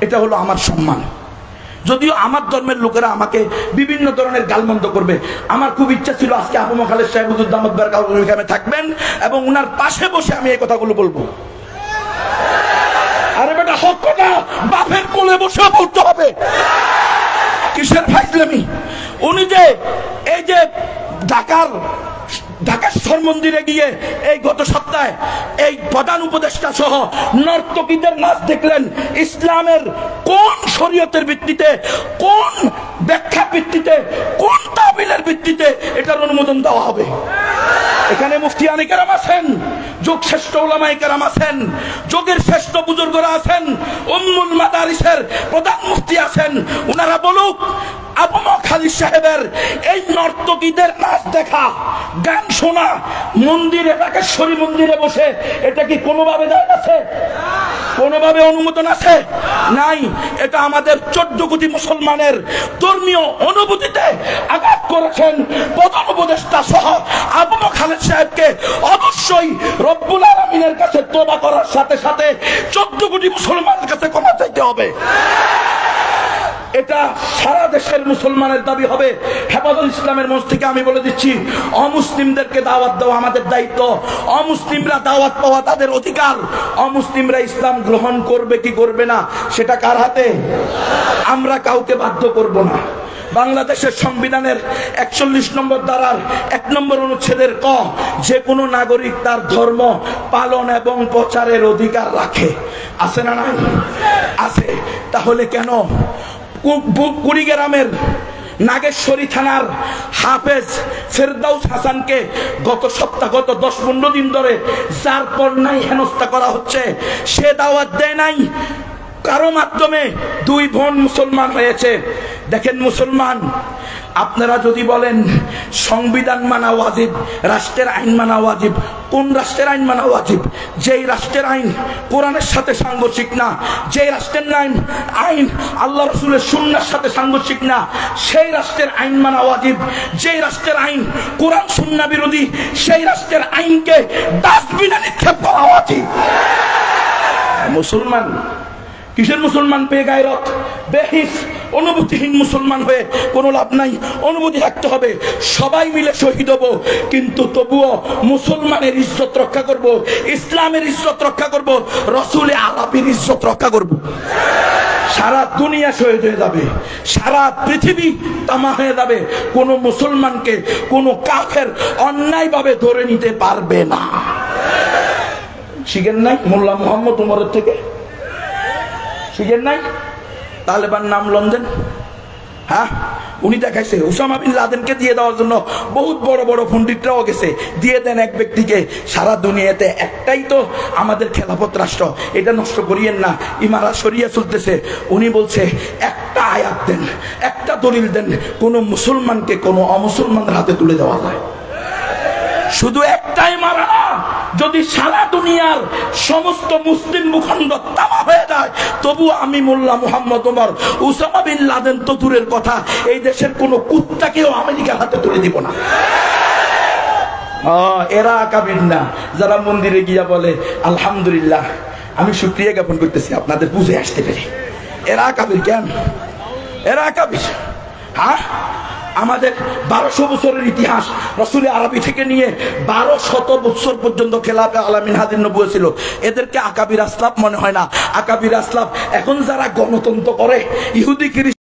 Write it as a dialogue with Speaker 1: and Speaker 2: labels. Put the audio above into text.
Speaker 1: এটা হলো আমার সম্মান। যদিও আমার ধর্মের লোকেরা আমাকে বিভিন্ন ধরনের গালমন্দ করবে, আমার খুব ইচ্ছা ছিল আজকে আবু খালেদ সাহেব হুজুর দামাত বারকাতুহু এখানে থাকবেন এবং উনার পাশে বসে আমি এই কথাগুলো বলবো। আরে বেটা, হক কথা বাপের কোলে বসে বলতে হবে, কিসের ফাইজলামি। উনি যে এই যে ঢাকেশ্বর মন্দিরে গিয়ে এই গত সপ্তাহে এই প্রধান উপদেষ্টা সহ নর্তকীদের নাচ দেখলেন, ইসলামের কোন শরীয়তের ভিত্তিতে, কোন ব্যাখ্যা ভিত্তিতে, কোন তাবিলের ভিত্তিতে এটার অনুমোদন দেওয়া হবে? এখানে মুফতিয়ানে কেরাম আছেন, যুগ শ্রেষ্ঠ উলামায়ে কেরাম আছেন, যুগের শ্রেষ্ঠ বুজুর্গরা আছেন, উম্মুল মাদারিসের প্রধান মুফতি আছেন। ওনারা বলুক আবু খালিদ সাহেবের এই নর্তকীদের নাচ দেখা, গান শোনা মন্দিরে, ঢাকেশ্বরী মন্দিরে বসে, এটা কি কোনোভাবে জায়েজ আছে? কোনোভাবে অনুমোদন আছে? নাই। এটা আমাদের 14 কোটি মুসলমানের ধর্মীয় অনুভূতিতে আঘাত করেছেন প্রধান উপদেষ্টা সহ আবু খালেদ সাহেবকে অবশ্যই রব্বুল আলামিনের কাছে তওবা করার সাথে সাথে 14 কোটি মুসলমানের কাছে ক্ষমা চাইতে হবে। এটা সারা দেশের মুসলমানের দাবি হবে। হেফাজতুল ইসলামের মঞ্চ থেকে আমি বলে দিচ্ছি, অমুসলিমদেরকে দাওয়াত দেওয়া আমাদের দায়িত্ব। অমুসলিমরা দাওয়াত পাওয়া তাদের অধিকার। অমুসলিমরা ইসলাম গ্রহণ করবে কি করবে না সেটা কার হাতে? আমরা কাউকে বাধ্য করব না। বাংলাদেশের সংবিধানের 41 নম্বর ধারার 1 নম্বর অনুচ্ছেদের ক, যে কোনো নাগরিক তার ধর্ম পালন এবং প্রচারের অধিকার রাখে। আছে না নাই? আছে। তাহলে কেন কুড়িগ্রামের নাগেশ্বরী থানার হাফেজ ফেরদাউস হাসানকে গত 10-15 দিন ধরে যার পর নাই হেনস্থা করা হচ্ছে? সে দাওয়াত দেয় নাই, কারো মাধ্যমে 2 বোন মুসলমান হয়েছে। দেখেন মুসলমান, আপনারা যদি বলেন সংবিধান মানা ওয়াজিব, রাষ্ট্রের আইন মানা ওয়াজিব, কোন রাষ্ট্রের আইন মানা ওয়াজিব? যেই রাষ্ট্রের আইন কোরআনের সাথে সাংঘর্ষিক না, যেই রাষ্ট্রের আইন আল্লাহ রাসূলের সুন্নাহর সাথে সাংঘর্ষিক না, সেই রাষ্ট্রের আইন মানা ওয়াজিব। যেই রাষ্ট্রের আইন কোরআন সুন্নাহ বিরোধী, সেই রাষ্ট্রের আইনকে ডাস্টবিনে নিক্ষেপ করা ওয়াজিব। মুসলমান কিসের মুসলমান? বেগায়রত, বেহিস, অনুভূতিহীন মুসলমান হয়ে কোনো লাভ নাই। অনুভূতি রাখতে হবে, সবাই মিলে শহীদ হব, কিন্তু তবুও মুসলমানের ইজ্জত রক্ষা করব, ইসলামের ইজ্জত রক্ষা করব, রসুলে আরবির ইজ্জত রক্ষা করব। সারা দুনিয়া শহীদ হয়ে যাবে, সারা পৃথিবী তামা হয়ে যাবে, কোন মুসলমানকে কোন কাফের অন্যায়ভাবে ধরে নিতে পারবে না। শিখেন নাই মোল্লা মুহাম্মদ উমরের থেকে? শিখেন নাই? তালেবান নাম লন্ডন, হ্যাঁ, উনি দেখাইছে উসামা বিন লাদেনকে দিয়ে দেওয়ার জন্য বহুত বড় বড় পণ্ডিতরাও গেছে, দিয়ে দেন এক ব্যক্তিকে। সারা দুনিয়াতে একটাই তো আমাদের খেলাফত রাষ্ট্র, এটা নষ্ট করিয়েন না, ইমারাত শরিয়া চলতেছে। উনি বলছে একটা আয়াত দেন, একটা দলিল দেন, কোন মুসলমানকে কোন অমুসলমানের হাতে তুলে দেওয়া যায়। শুধু একটাই মারা, যদি সারা দুনিয়ার সমস্ত মুসলিম ভূখণ্ড তামা হয়ে যায়, তবু আমি Mullah Muhammad Omar, Osama bin Laden তো দূরের কথা, এই দেশের কোন কুত্তাকেও আমেরিকার হাতে তুলে দিব না। এরা আকাবির না, যারা মন্দিরে গিয়া বলে আলহামদুলিল্লাহ, আমি শুকরিয়া জ্ঞাপন করতেছি আপনাদের বুঝে আসতে পেরে। এরা আকাবির কেন? এরা আকাবির। হ্যাঁ, আমাদের 1200 বছরের ইতিহাস, রসুল আরবি থেকে নিয়ে 1200 বছর পর্যন্ত খেলাফে আলামিন হাদির নবুয়ত ছিল। এদেরকে আকাবির আসলাফ মনে হয় না। আকাবির আসলাফ এখন যারা গণতন্ত্র করে, ইহুদি